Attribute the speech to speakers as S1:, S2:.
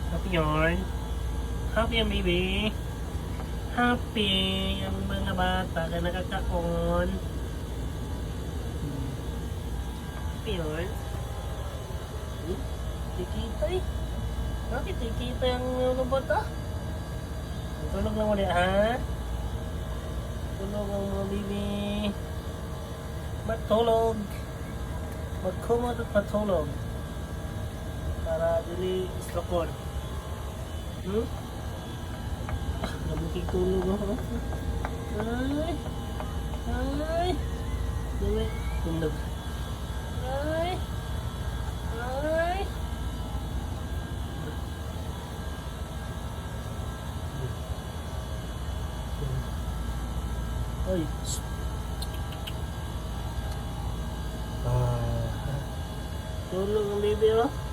S1: Happy yarn. Happy ang baby. Happy ang mga bata na nakakaon. Happy yarn. Tikita eh. Bakit tikita ang mga bata? Tulog lang ulit ha? Tulog ang mga baby. Matulog. Magkumot at matulog. Para dili islokon. Nabukig tulog ako. Ay. Ay. Dili. Tulog. Ay. Ay. Ay. Tulog ang baby oh.